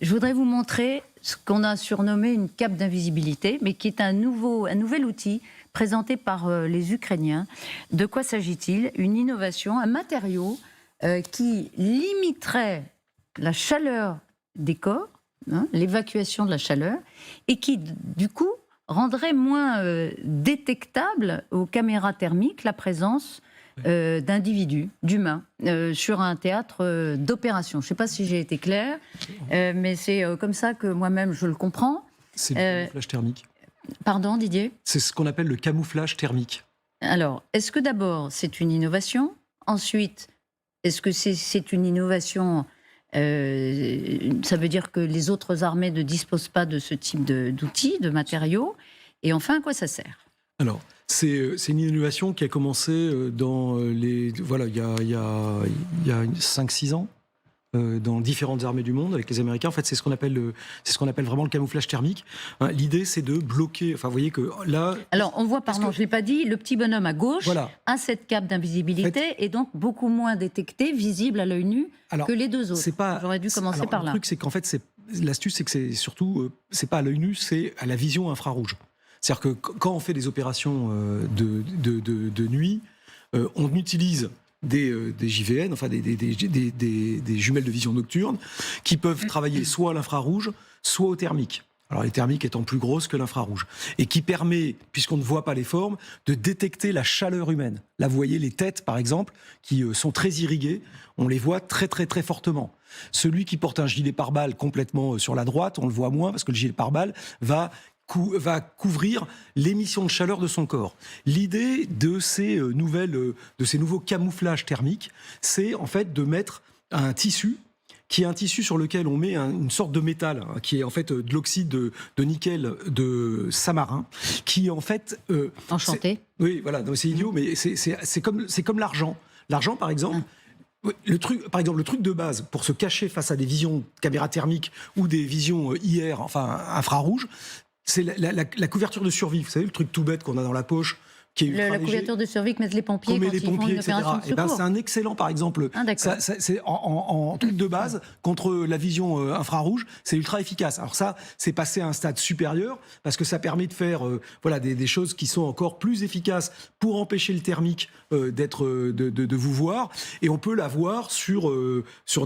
Je voudrais vous montrer ce qu'on a surnommé une cape d'invisibilité, mais qui est un nouvel outil présenté par les Ukrainiens. De quoi s'agit-il? Une innovation, un matériau qui limiterait la chaleur des corps, l'évacuation de la chaleur, et qui, du coup, rendrait moins détectable aux caméras thermiques la présence d'individus, d'humains, sur un théâtre d'opération. Je ne sais pas si j'ai été claire, mais c'est comme ça que moi-même je le comprends. C'est le camouflage thermique. Pardon, Didier? C'est ce qu'on appelle le camouflage thermique. Alors, est-ce que d'abord c'est une innovation? Ensuite, est-ce que c'est une innovation ça veut dire que les autres armées ne disposent pas de ce type d'outils, de matériaux? Et enfin, à quoi ça sert? Alors, c'est une innovation qui a commencé dans il y a 5-6 ans, dans différentes armées du monde avec les Américains. En fait, c'est ce qu'on appelle vraiment le camouflage thermique. Hein, l'idée, c'est de bloquer. Enfin, vous voyez que là. Alors, on voit, pardon, je l'ai pas dit, le petit bonhomme à gauche a cette cape d'invisibilité et donc beaucoup moins détecté, visible à l'œil nu que les deux autres. J'aurais dû commencer par là. Le truc, c'est qu'en fait, l'astuce, c'est que c'est surtout, c'est pas à l'œil nu, c'est à la vision infrarouge. C'est-à-dire que quand on fait des opérations de nuit, on utilise des JVN, enfin des jumelles de vision nocturne, qui peuvent travailler soit à l'infrarouge, soit au thermique. Alors les thermiques étant plus grosses que l'infrarouge. Et qui permet, puisqu'on ne voit pas les formes, de détecter la chaleur humaine. Là, vous voyez les têtes, par exemple, qui sont très irriguées, on les voit très très très fortement. Celui qui porte un gilet pare-balles complètement sur la droite, on le voit moins, parce que le gilet pare-balles va couvrir l'émission de chaleur de son corps. L'idée de ces nouveaux camouflages thermiques, c'est en fait de mettre un tissu qui est un tissu sur lequel on met une sorte de métal, qui est en fait de l'oxyde de nickel de samarin, qui en fait... Enchanté. Oui, voilà, c'est idiot, mais c'est comme l'argent. L'argent, par exemple... Le truc de base pour se cacher face à des visions caméra thermiques ou des visions IR, enfin infrarouges, c'est la couverture de survie. Vous savez, le truc tout bête qu'on a dans la poche, qui est ultra léger. La couverture de survie que mettent les pompiers quand ils font une opération de secours. C'est un excellent, par exemple, c'est en truc de base, contre la vision infrarouge, c'est ultra efficace. Alors ça, c'est passé à un stade supérieur, parce que ça permet de faire des choses qui sont encore plus efficaces pour empêcher le thermique de vous voir. Et on peut l'avoir sur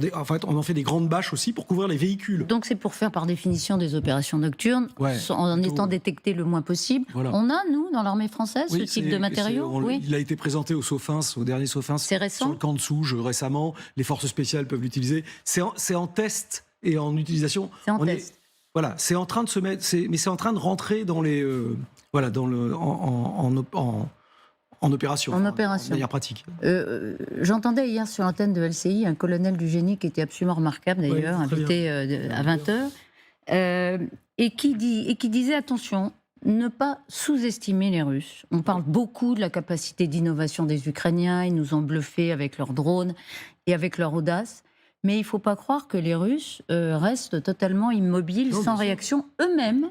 des... En fait, on en fait des grandes bâches aussi pour couvrir les véhicules. Donc c'est pour faire par définition des opérations nocturnes, en étant détecté le moins possible. Voilà. On a, nous, dans l'armée française, ce type de matériaux? Il a été présenté au dernier Sofins, sur le camp de Souge récemment. Les forces spéciales peuvent l'utiliser. C'est en test et en utilisation. C'est en test. Voilà, c'est en train de se mettre, mais c'est en train de rentrer dans les, en opération. En opération. De manière pratique. J'entendais hier sur l'antenne de LCI un colonel du génie qui était absolument remarquable d'ailleurs, invité à 20h, et qui disait attention, ne pas sous-estimer les Russes. On parle beaucoup de la capacité d'innovation des Ukrainiens, ils nous ont bluffés avec leurs drones et avec leur audace, mais il ne faut pas croire que les Russes restent totalement immobiles, sans réaction. Eux-mêmes,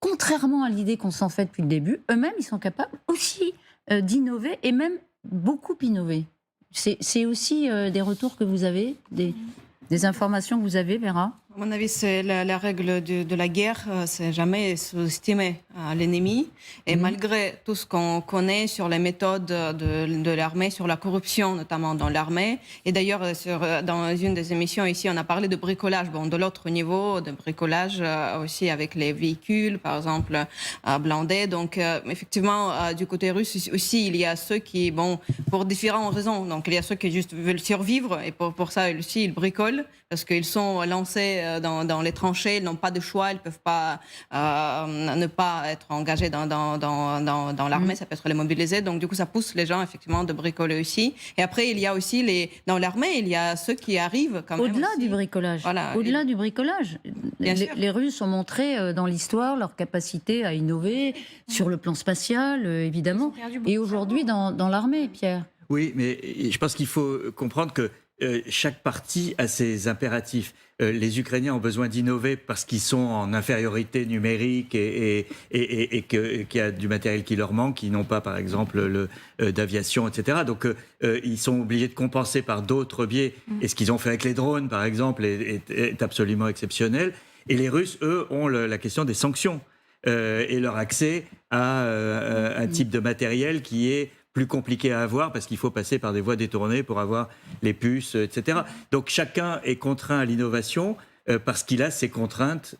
contrairement à l'idée qu'on s'en fait depuis le début, eux-mêmes, ils sont capables aussi d'innover et même beaucoup innover. C'est aussi des retours que vous avez, des informations que vous avez, Vera? À mon avis, c'est la règle de la guerre, c'est jamais sous-estimer l'ennemi. Et malgré tout ce qu'on connaît sur les méthodes de l'armée, sur la corruption notamment dans l'armée, et d'ailleurs dans une des émissions ici, on a parlé de bricolage, de l'autre niveau, de bricolage aussi avec les véhicules, par exemple, blindés. Donc effectivement, du côté russe aussi, il y a ceux qui, pour différentes raisons, donc il y a ceux qui juste veulent survivre, et pour ça aussi, ils bricolent, parce qu'ils sont lancés dans les tranchées, ils n'ont pas de choix, ils ne peuvent pas ne pas être engagés dans l'armée, ça peut être les mobiliser. Donc du coup, ça pousse les gens effectivement de bricoler aussi. Et après, il y a aussi dans l'armée, il y a ceux qui arrivent quand même. Au-delà du bricolage. Voilà. Au-delà du bricolage. Les Russes ont montré dans l'histoire leur capacité à innover sur le plan spatial, évidemment. Et aujourd'hui, dans l'armée, Pierre. Oui, mais je pense qu'il faut comprendre que chaque partie a ses impératifs. Les Ukrainiens ont besoin d'innover parce qu'ils sont en infériorité numérique et qu'il y a du matériel qui leur manque, qui n'ont pas, par exemple, d'aviation, etc. Donc, ils sont obligés de compenser par d'autres biais. Et ce qu'ils ont fait avec les drones, par exemple, est absolument exceptionnel. Et les Russes, eux, ont la question des sanctions et leur accès à un type de matériel qui est plus compliqué à avoir parce qu'il faut passer par des voies détournées pour avoir les puces, etc. Donc chacun est contraint à l'innovation parce qu'il a ses contraintes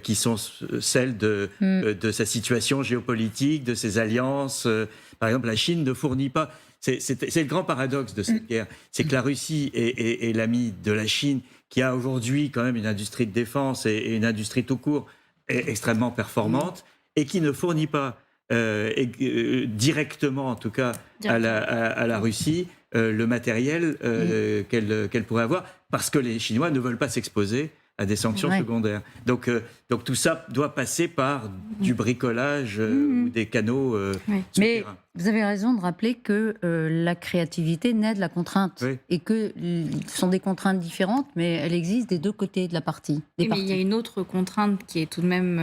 qui sont celles de sa situation géopolitique, de ses alliances. Par exemple, la Chine ne fournit pas... C'est le grand paradoxe de cette guerre. C'est que la Russie est l'ami de la Chine qui a aujourd'hui quand même une industrie de défense et une industrie tout court extrêmement performante et qui ne fournit pas directement, en tout cas, à la Russie, le matériel qu'elle pourrait avoir, parce que les Chinois ne veulent pas s'exposer à des sanctions secondaires. Donc tout ça doit passer par du bricolage ou des canaux Mais souterrains. vous avez raison de rappeler que la créativité naît de la contrainte et que ce sont des contraintes différentes, mais elles existent des deux côtés de la partie. Mais il y a une autre contrainte qui est tout de même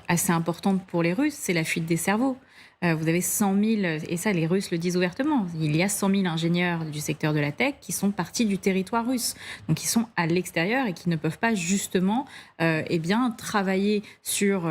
assez importante pour les Russes, c'est la fuite des cerveaux. Vous avez 100 000, et ça les Russes le disent ouvertement, il y a 100 000 ingénieurs du secteur de la tech qui sont partis du territoire russe, donc qui sont à l'extérieur et qui ne peuvent pas justement travailler sur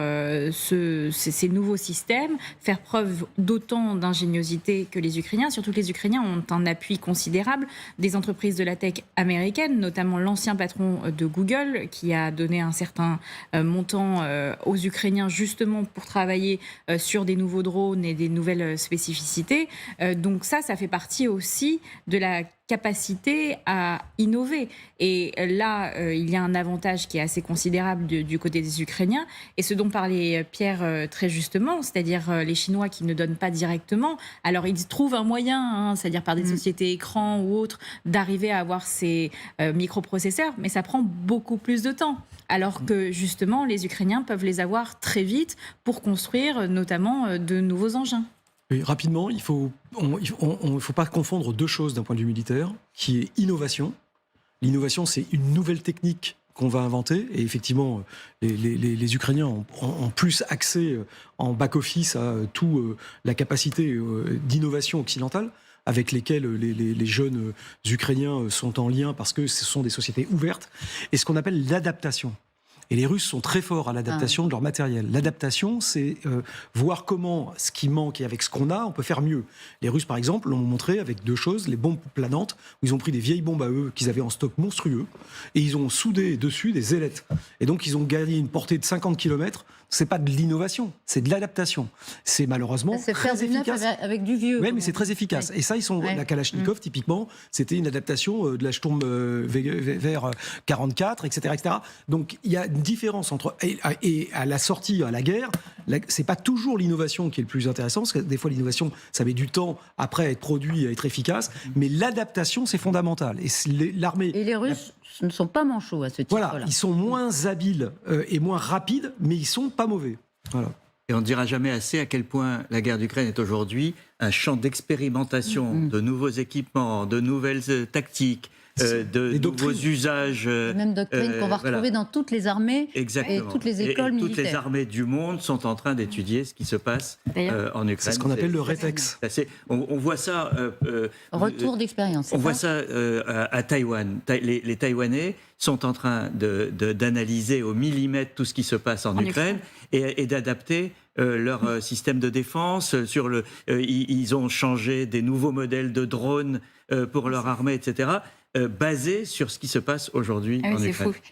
ces nouveaux systèmes, faire preuve d'autant d'ingéniosité que les Ukrainiens, surtout que les Ukrainiens ont un appui considérable des entreprises de la tech américaines, notamment l'ancien patron de Google qui a donné un certain montant aux Ukrainiens justement pour travailler sur des nouveaux drones et des nouvelles spécificités. Donc ça fait partie aussi de la capacité à innover. Et là, il y a un avantage qui est assez considérable du côté des Ukrainiens. Et ce dont parlait Pierre très justement, c'est-à-dire les Chinois qui ne donnent pas directement. Alors, ils trouvent un moyen, c'est-à-dire par des sociétés écrans ou autres, d'arriver à avoir ces microprocesseurs, mais ça prend beaucoup plus de temps. Alors que, justement, les Ukrainiens peuvent les avoir très vite pour construire notamment de nouveaux engins. Oui, rapidement, il ne faut pas confondre deux choses d'un point de vue militaire, qui est innovation. L'innovation, c'est une nouvelle technique qu'on va inventer. Et effectivement, les Ukrainiens ont plus accès en back-office à toute la capacité d'innovation occidentale avec lesquels les jeunes Ukrainiens sont en lien parce que ce sont des sociétés ouvertes, et ce qu'on appelle l'adaptation. Et les Russes sont très forts à l'adaptation de leur matériel. L'adaptation, c'est voir comment ce qui manque et avec ce qu'on a, on peut faire mieux. Les Russes, par exemple, l'ont montré avec deux choses. Les bombes planantes, où ils ont pris des vieilles bombes à eux qu'ils avaient en stock monstrueux, et ils ont soudé dessus des ailettes. Et donc, ils ont gagné une portée de 50 km. C'est pas de l'innovation, c'est de l'adaptation. C'est malheureusement très efficace. Avec du vieux. Oui, mais c'est très efficace. Et ça, la Kalachnikov, typiquement, c'était une adaptation de la Sturmgewehr 44, etc., etc. Donc, il y a une différence entre... Et à la sortie, à la guerre, c'est pas toujours l'innovation qui est le plus intéressant, parce que des fois, l'innovation, ça met du temps après à être produit, à être efficace, mais l'adaptation, c'est fondamental. Et l'armée... Et les Russes ne sont pas manchots à ce titre-là. Voilà, ils sont moins habiles et moins rapides, mais ils sont pas mauvais. Voilà. Et on ne dira jamais assez à quel point la guerre d'Ukraine est aujourd'hui un champ d'expérimentation de nouveaux équipements, de nouvelles tactiques, de nouveaux usages. Même doctrine qu'on va retrouver dans toutes les armées. Exactement. Et toutes les écoles militaires. Toutes les armées du monde sont en train d'étudier ce qui se passe en Ukraine. C'est ce qu'on appelle le rétex. On voit ça... Retour d'expérience. On voit ça à Taïwan. Les Taïwanais sont en train d'analyser au millimètre tout ce qui se passe en Ukraine et d'adapter leur système de défense. Ils ont changé des nouveaux modèles de drones pour leur armée, etc., basés sur ce qui se passe aujourd'hui en Ukraine. C'est fou.